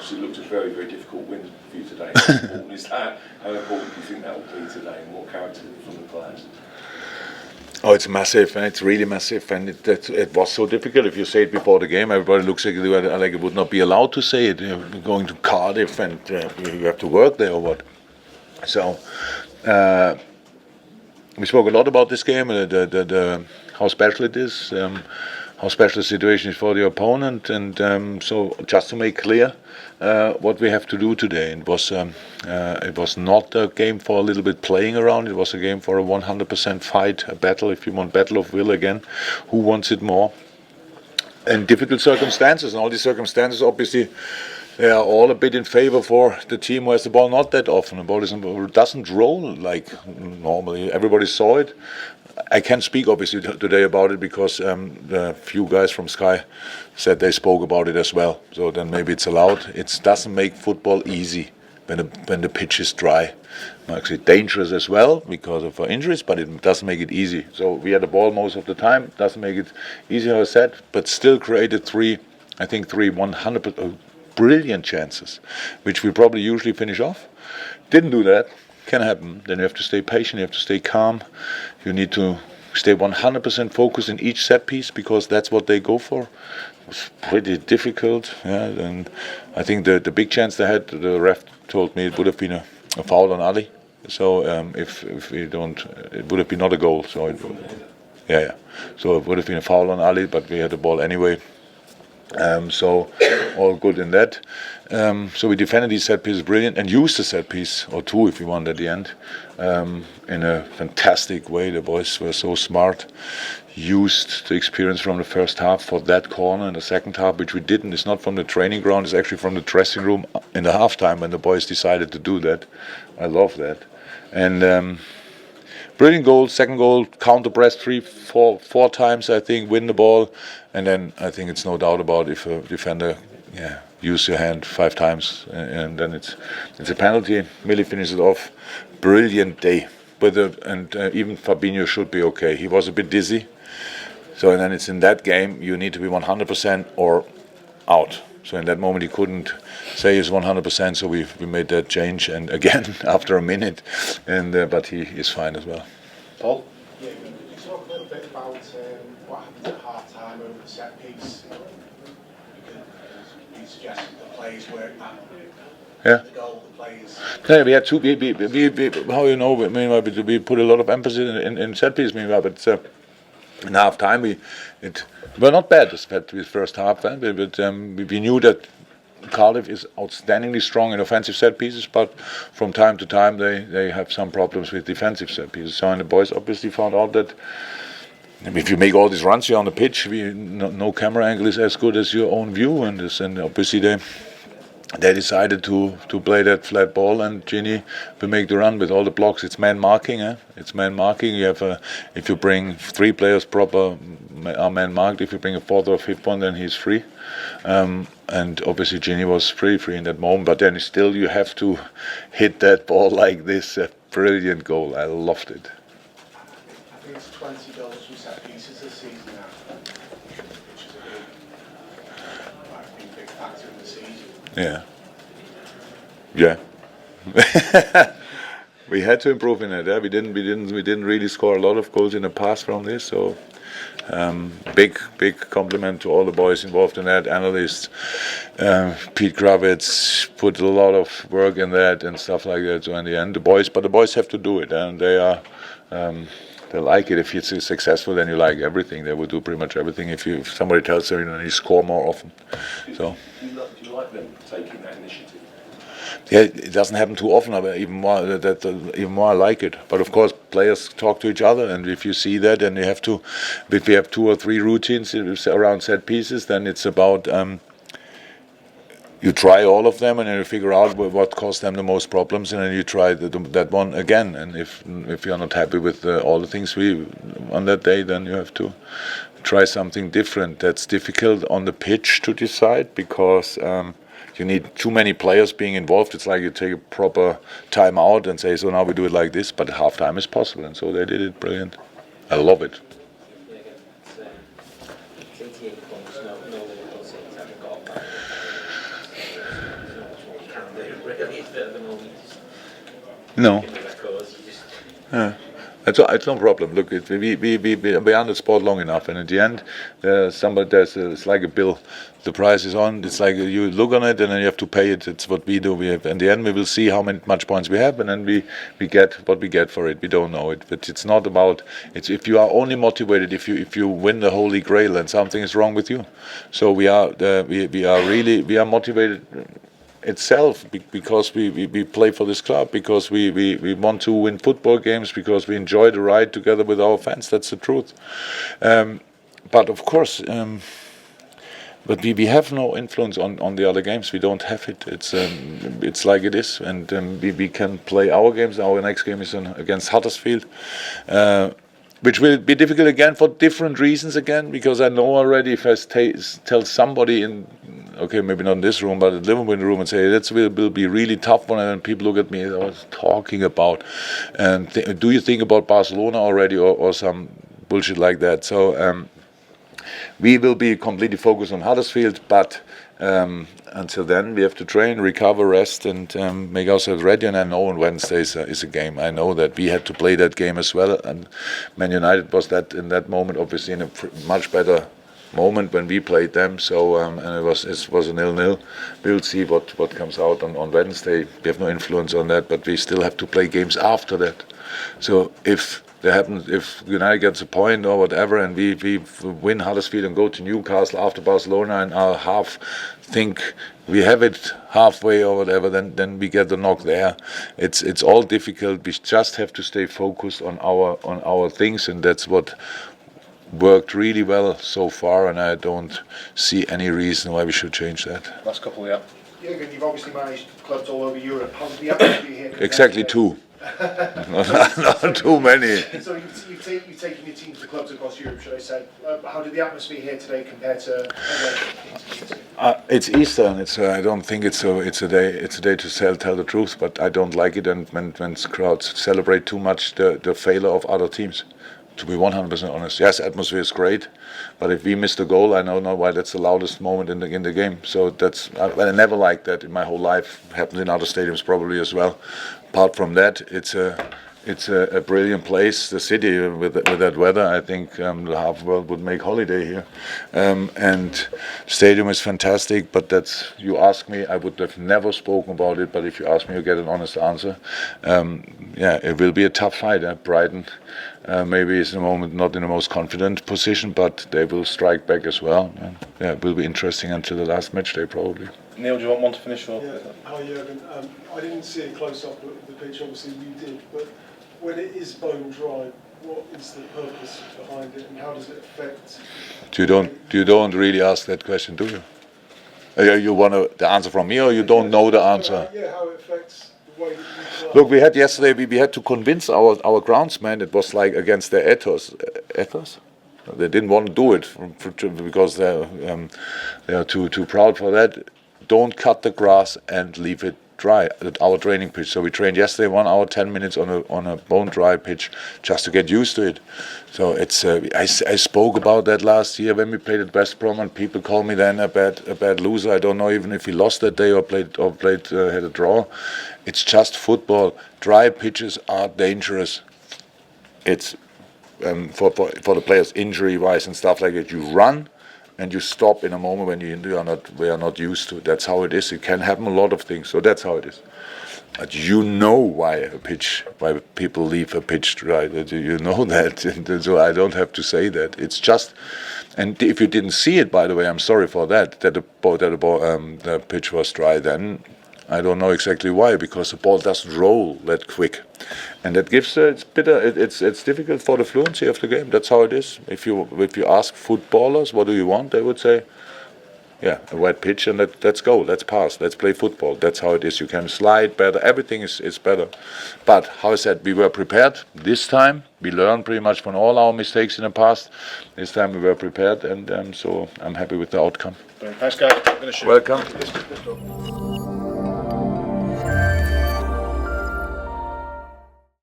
obviously looked a very, very difficult win for you today. How important is that? How important do you think that will be today, and what character from the players? Oh, it's massive, and it's really massive, and it was so difficult. If you say it before the game, everybody looks like it would not be allowed to say it. You're going to Cardiff, and you have to work there or what. So we spoke a lot about this game, how special it is, how special the situation is for the opponent, and so just to make clear what we have to do today. It was not a game for a little bit playing around. It was a game for a 100% fight, a battle. If you want, battle of will again. Who wants it more? In difficult circumstances, and all these circumstances, obviously, they are all a bit in favor for the team who has the ball not that often. The ball doesn't roll like normally. Everybody saw it. I can't speak obviously today about it because the few guys from Sky said they spoke about it as well. So then maybe it's allowed. It doesn't make football easy when the pitch is dry. Actually dangerous as well because of injuries, but it doesn't make it easy. So we had the ball most of the time. Doesn't make it easy, as I said, but still created three 100% brilliant chances, which we probably usually finish off. Didn't do that. Can happen. Then you have to stay patient, you have to stay calm, you need to stay 100% focused in each set piece because that's what they go for. It was pretty difficult, yeah. And I think the big chance they had, the ref told me it would have been a foul on Ali. So if we don't, it would have been not a goal. So so it would have been a foul on Ali, but we had the ball anyway. So all good in that. So we defended these set pieces brilliant and used the set piece, or two if you want at the end, in a fantastic way. The boys were so smart, used the experience from the first half for that corner in the second half, which we didn't. It's not from the training ground, it's actually from the dressing room in the halftime when the boys decided to do that. I love that. And brilliant goal, second goal, counter press four times, I think, win the ball. And then I think it's no doubt about if a defender use your hand 5 times and then it's a penalty. Millie finishes it off. Brilliant day. Even Fabinho should be okay. He was a bit dizzy. So and then it's in that game you need to be 100% or out. So in that moment he couldn't say he's 100%, so we made that change, and again after a minute, and but he is fine as well. Paul? Yeah, could you talk a little bit about what happened at half time over the set piece? You suggested the players weren't that. The goal, the players. Yeah, we had two. How you know? Meanwhile, we put a lot of emphasis in set piece. Meanwhile, but in half time we were not bad as the first half, but we knew that Cardiff is outstandingly strong in offensive set pieces, but from time to time they have some problems with defensive set pieces. So and the boys obviously found out that if you make all these runs here on the pitch, no camera angle is as good as your own view, and obviously they decided to play that flat ball, and Ginny will make the run with all the blocks. It's man marking, It's man marking. You have if you bring 3 players proper are man marked. If you bring a 4th or 5th one, then he's free. And obviously Ginny was free in that moment. But then still you have to hit that ball like this. A brilliant goal. I loved it. I think it's 20 goals from set pieces this season now, which is a big factor in the season. Yeah. We had to improve in it. We didn't really score a lot of goals in the past from this. So big compliment to all the boys involved in that. Analysts, Pete Kravitz put a lot of work in that and stuff like that. So in the end, the boys have to do it, and they like it. If it's successful, then you like everything. They will do pretty much everything. If somebody tells them you score more often. So. Do you like them taking that initiative? Yeah, it doesn't happen too often. But even more I like it. But of course, players talk to each other, and if you see that, and if we have 2 or 3 routines around set pieces, then it's about you try all of them, and then you figure out what caused them the most problems, and then you try that one again. And if you're not happy with all the things on that day, then you have to try something different. That's difficult on the pitch to decide because you need too many players being involved. It's like you take a proper time out and say, so now we do it like this, but half time is possible, and so they did it brilliant. I love it. really, is it, at the moment? No. In the records, you just... Yeah. It's no problem. Look, we are on the sport long enough, and at the end, it's like a bill. The price is on. It's like you look on it, and then you have to pay it. It's what we do. In the end, we will see how much points we have, and then we get what we get for it. We don't know it, but it's not about. It's if you are only motivated if you win the Holy Grail, and something is wrong with you. So we are motivated itself because we play for this club, because we want to win football games, because we enjoy the ride together with our fans. That's the truth. But of course, but we have no influence on the other games. We don't have it. It's like it is, and we can play our games. Our next game is against Huddersfield. Which will be difficult again for different reasons again, because I know already if I tell somebody okay, maybe not in this room, but in the Liverpool room, and say that will be really tough one, and then people look at me, I was talking about, and do you think about Barcelona already, or some bullshit like that? So we will be completely focused on Huddersfield, but until then we have to train, recover, rest, and make ourselves ready. And I know on Wednesday is a game. I know that we had to play that game as well, and Man United was that in that moment obviously in a much better moment when we played them. So and it was a 0-0. We'll see what comes out on Wednesday. We have no influence on that, but we still have to play games after that. So if United gets a point or whatever, and we win Huddersfield and go to Newcastle after Barcelona, and our half think we have it halfway or whatever, then we get the knock there. It's all difficult. We just have to stay focused on our things, and that's what worked really well so far, and I don't see any reason why we should change that. Last couple, yeah. Jurgen, you've obviously managed clubs all over Europe. How's the atmosphere here? Exactly two. Not too many. So you've taken your team to clubs across Europe, should I say? How did the atmosphere here today compare to other? It's Easter, and I don't think it's a day to tell the truth, but I don't like it, and when crowds celebrate too much the failure of other teams. To be 100% honest, yes, atmosphere is great, but if we miss the goal, I know why that's the loudest moment in the game. So I never liked that in my whole life. It happens in other stadiums probably as well. Apart from that, it's a brilliant place. The city with that weather, I think the half world would make holiday here. And the stadium is fantastic. But you ask me, I would have never spoken about it. But if you ask me, you get an honest answer. It will be a tough fight. Brighton maybe is in the moment not in the most confident position, but they will strike back as well. And, it will be interesting until the last match day probably. Neil, do you want one to finish off? Yeah. Hi Jurgen. I didn't see a close-up of the pitch, obviously you did, but when it is bone dry, what is the purpose behind it, and how does it affect? You don't really ask that question, do you? You want the answer from me, or you don't know the answer? Yeah, how it affects the way that you play. Look, we had yesterday. We had to convince our groundsmen. It was like against their ethos. Ethos? They didn't want to do it because they are too proud for that. Don't cut the grass and leave it dry at our training pitch. So we trained yesterday 1 hour 10 minutes on a bone dry pitch just to get used to it. So it's I spoke about that last year when we played at West Brom, and people call me then a bad loser. I don't know even if we lost that day or had a draw. It's just football. Dry pitches are dangerous. It's for the players injury wise and stuff like that. You run and you stop in a moment when we are not used to it. That's how it is. It can happen a lot of things. So that's how it is. But you know why people leave a pitch dry. You know that. So I don't have to say that. It's just, and if you didn't see it, by the way, I'm sorry for that. That the pitch was dry. Then I don't know exactly why, because the ball doesn't roll that quick, and that gives it's bitter. It's difficult for the fluency of the game. That's how it is. If you ask footballers what do you want, they would say, yeah, a wet pitch, and let's go, let's pass, let's play football. That's how it is. You can slide better. Everything is better. But how I said, we were prepared this time. We learned pretty much from all our mistakes in the past. This time we were prepared, and so I'm happy with the outcome. Thanks, guys. Welcome.